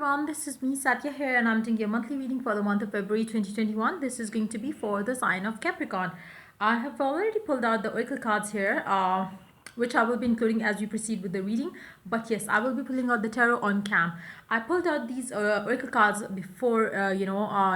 everyone, this is me Satya here and I'm doing your monthly reading for the month of February 2021. This is going to be for the sign of Capricorn. I have already pulled out the oracle cards here, which I will be including as we proceed with the reading. But yes, I will be pulling out the tarot on cam. I pulled out these oracle cards before,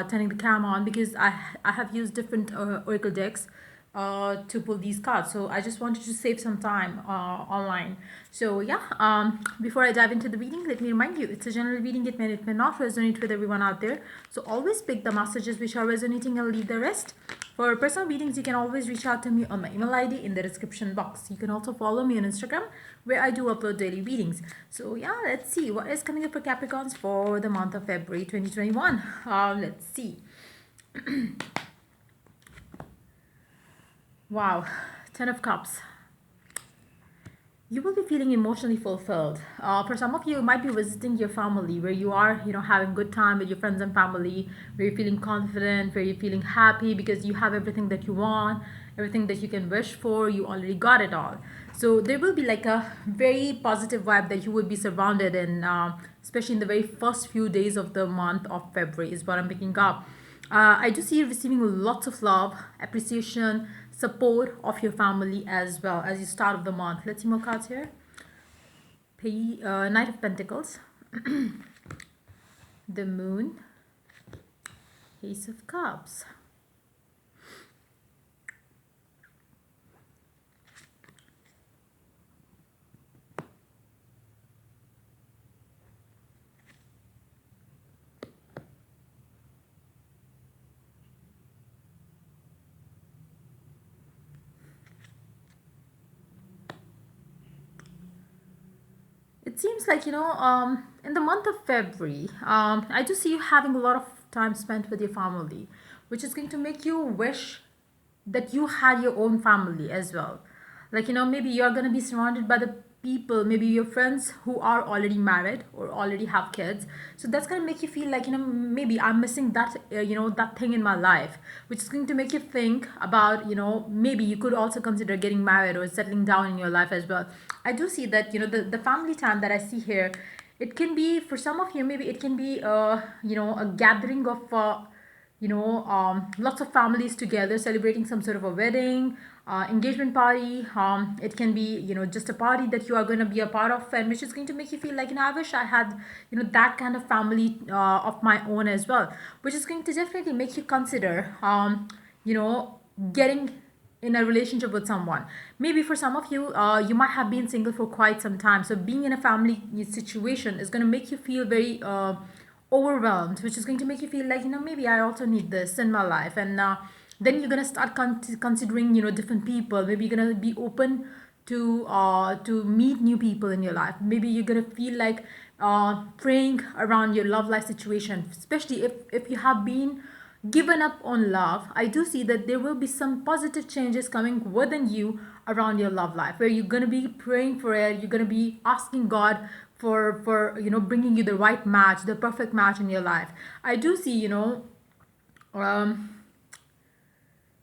turning the cam on because I have used different oracle decks to pull these cards, so I just wanted to save some time online. So yeah, before I dive into the reading, let me remind you, it's a general reading. It may not resonate with everyone out there, so always pick the messages which are resonating and leave the rest. For personal readings, you can always reach out to me on my email ID in the description box. You can also follow me on Instagram, where I do upload daily readings. So yeah, let's see what is coming up for Capricorns for the month of February 2021. Let's see. Wow, Ten of Cups. You will be feeling emotionally fulfilled. For some of you, you might be visiting your family where you are, having good time with your friends and family, where you're feeling confident, where you're feeling happy because you have everything that you want, everything that you can wish for, you already got it all. So there will be like a very positive vibe that you would be surrounded in, especially in the very first few days of the month of February is what I'm picking up. I do see you receiving lots of love, appreciation, support of your family as well as you start of the month. Let's see more cards here. Knight of Pentacles, the Moon, Ace of Cups. It seems like, in the month of February, I do see you having a lot of time spent with your family, which is going to make you wish that you had your own family as well. Like, maybe you're going to be surrounded by the people, maybe your friends who are already married or already have kids. So that's going to make you feel like, maybe I'm missing that, that thing in my life, which is going to make you think about, maybe you could also consider getting married or settling down in your life as well. I do see that, the family time that I see here, it can be, for some of you, maybe it can be, a gathering of, lots of families together celebrating some sort of a wedding, engagement party. It can be, just a party that you are going to be a part of, and which is going to make you feel like, I wish I had, that kind of family of my own as well, which is going to definitely make you consider, getting in a relationship with someone. Maybe for some of you, you might have been single for quite some time, so being in a family situation is going to make you feel very overwhelmed, which is going to make you feel like, maybe I also need this in my life. And then you're going to start considering, different people. Maybe you're going to be open to meet new people in your life. Maybe you're going to feel like praying around your love life situation, especially if you have been given up on love. I do see that there will be some positive changes coming within you around your love life, where you're going to be praying for it. You're going to be asking God for bringing you the right match, the perfect match in your life. I do see, um,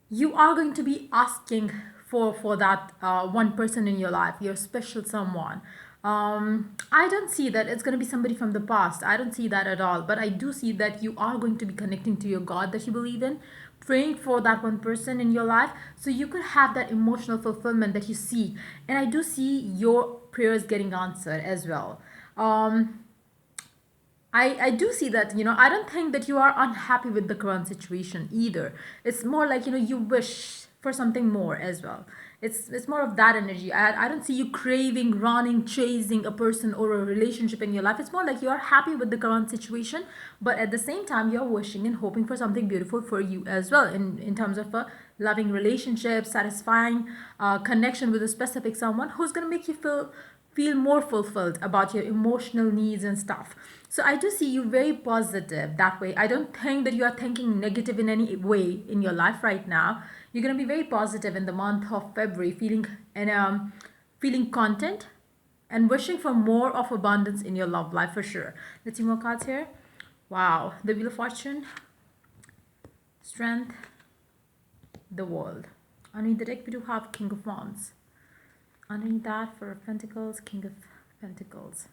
you are going to be asking for that one person in your life, your special someone. I don't see that it's going to be somebody from the past. I don't see that at all, but I do see that you are going to be connecting to your God that you believe in, praying for that one person in your life, so you could have that emotional fulfillment that you see. And I do see your prayers getting answered as well. I do see that, I don't think that you are unhappy with the current situation either. It's more like, you wish for something more as well. It's more of that energy. I don't see you craving, running, chasing a person or a relationship in your life. It's more like you are happy with the current situation, but at the same time, you're wishing and hoping for something beautiful for you as well in terms of a loving relationship, satisfying connection with a specific someone who's going to make you feel more fulfilled about your emotional needs and stuff. So I do see you very positive that way. I don't think that you are thinking negative in any way in your life right now. You're going to be very positive in the month of February, feeling content and wishing for more of abundance in your love life for sure. Let's see more cards here. Wow, the Wheel of Fortune, Strength, the World. Underneath the deck, we do have King of Wands. Underneath that, for Pentacles, King of Pentacles.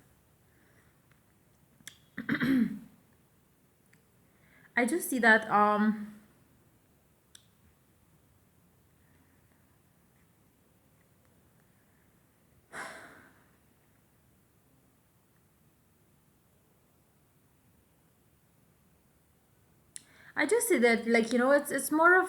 I do see that I do see that, like, it's more of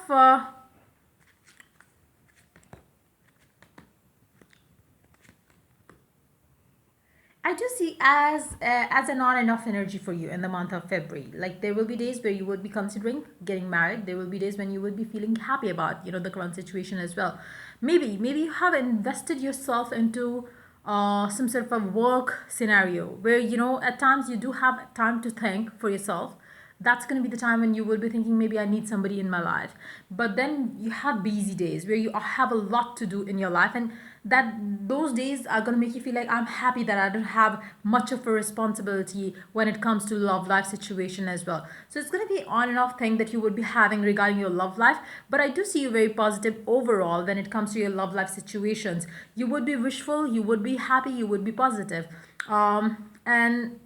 I do see as an on and off energy for you in the month of February. Like, there will be days where you would be considering getting married. There will be days when you would be feeling happy about the current situation as well. Maybe you have invested yourself into some sort of a work scenario where at times you do have time to think for yourself. That's going to be the time when you will be thinking, maybe I need somebody in my life. But then you have busy days where you have a lot to do in your life, and that those days are going to make you feel like, I'm happy that I don't have much of a responsibility when it comes to love life situation as well. So it's going to be on and off thing that you would be having regarding your love life. But I do see you very positive overall when it comes to your love life situations. You would be wishful, you would be happy, you would be positive. And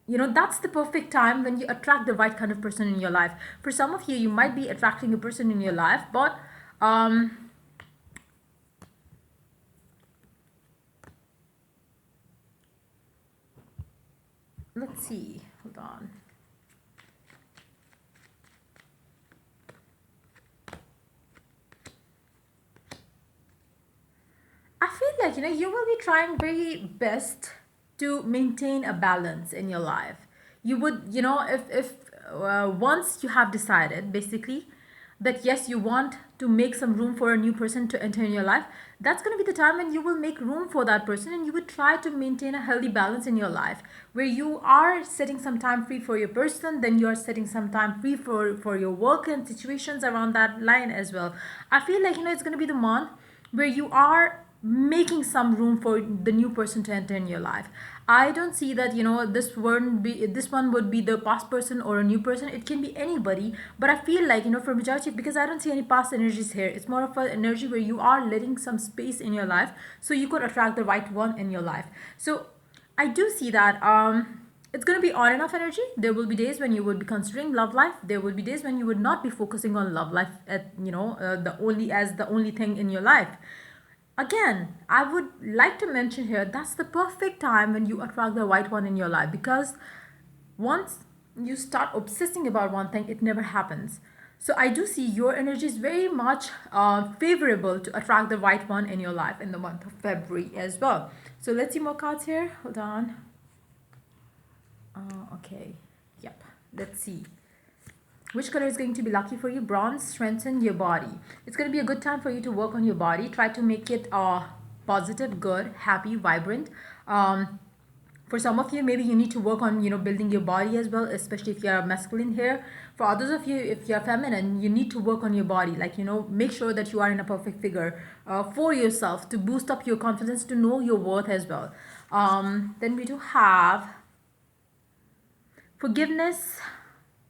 that's the perfect time when you attract the right kind of person in your life. For some of you, you might be attracting a person in your life, but let's see, hold on. I feel like you will be trying very best to maintain a balance in your life. You would, if once you have decided basically that yes, you want to make some room for a new person to enter in your life, that's going to be the time when you will make room for that person, and you would try to maintain a healthy balance in your life where you are setting some time free for your person, then you are setting some time free for your work and situations around that line as well. I feel like it's going to be the month where you are making some room for the new person to enter in your life. I don't see that this one would be the past person or a new person. It can be anybody, but I feel like for majority, because I don't see any past energies here, it's more of an energy where you are letting some space in your life so you could attract the right one in your life. So I do see that it's going to be on and off energy. There will be days when you would be considering love life. There will be days when you would not be focusing on love life at the only thing in your life. Again, I would like to mention here, that's the perfect time when you attract the right one in your life, because once you start obsessing about one thing, it never happens. So I do see your energy is very much favorable to attract the right one in your life in the month of February as well. So let's see more cards here. Hold on. Okay. Yep. Let's see. Which color is going to be lucky for you? Bronze. Strengthen your body. It's going to be a good time for you to work on your body. Try to make it positive, good, happy, vibrant. For some of you, maybe you need to work on building your body as well, especially if you're masculine here. For others of you, if you're feminine, you need to work on your body, like make sure that you are in a perfect figure for yourself, to boost up your confidence, to know your worth as well. Then we do have forgiveness.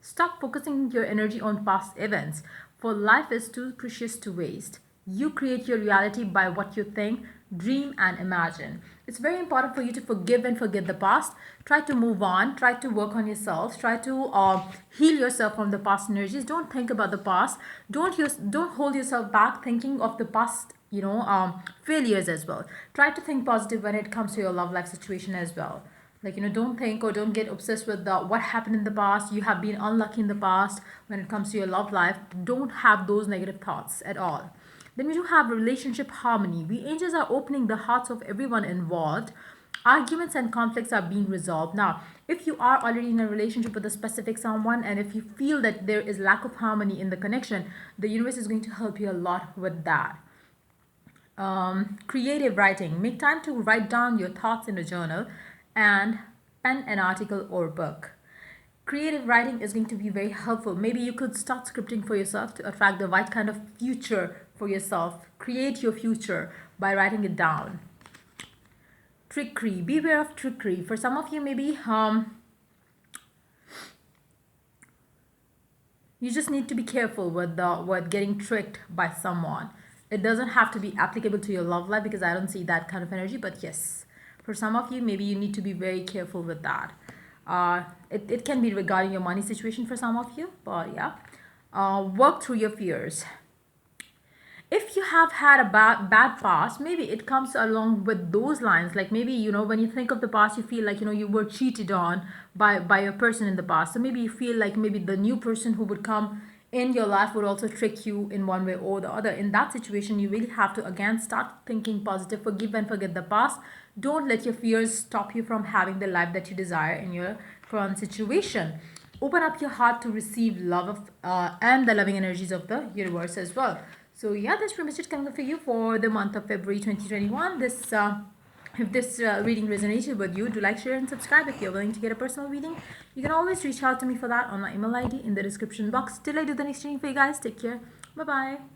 Stop focusing your energy on past events, for life is too precious to waste. You create your reality by what you think, dream, and imagine. It's very important for you to forgive and forget the past. Try to move on. Try to work on yourself. Try to heal yourself from the past energies. Don't think about the past. Don't hold yourself back thinking of the past. Failures as well. Try to think positive when it comes to your love life situation as well. Like don't think or don't get obsessed with what happened in the past. You have been unlucky in the past when it comes to your love life. Don't have those negative thoughts at all. Then we do have relationship harmony. We angels are opening the hearts of everyone involved. Arguments and conflicts are being resolved. Now, if you are already in a relationship with a specific someone, and if you feel that there is lack of harmony in the connection, the universe is going to help you a lot with that. Creative writing. Make time to write down your thoughts in a journal and pen an article or book. Creative writing is going to be very helpful. Maybe you could start scripting for yourself to attract the right kind of future for yourself. Create your future by writing it down. Trickery. Beware of trickery. For some of you, maybe you just need to be careful with getting tricked by someone. It doesn't have to be applicable to your love life, because I don't see that kind of energy. But yes, for some of you, maybe you need to be very careful with that. It can be regarding your money situation for some of you, but yeah. Work through your fears. If you have had a bad past, maybe it comes along with those lines. Like maybe, when you think of the past, you feel like, you were cheated on by a person in the past. So maybe you feel like maybe the new person who would come in your life would also trick you in one way or the other. In that situation, you really have to again start thinking positive, forgive and forget the past. Don't let your fears stop you from having the life that you desire in your current situation. Open up your heart to receive love of and the loving energies of the universe as well. So yeah, that's pretty much it coming up for you for the month of February 2021. This if this reading resonated with you, do like, share, and subscribe. If you're willing to get a personal reading, you can always reach out to me for that on my email ID in the description box. Till I do the next reading for you guys, take care. Bye bye.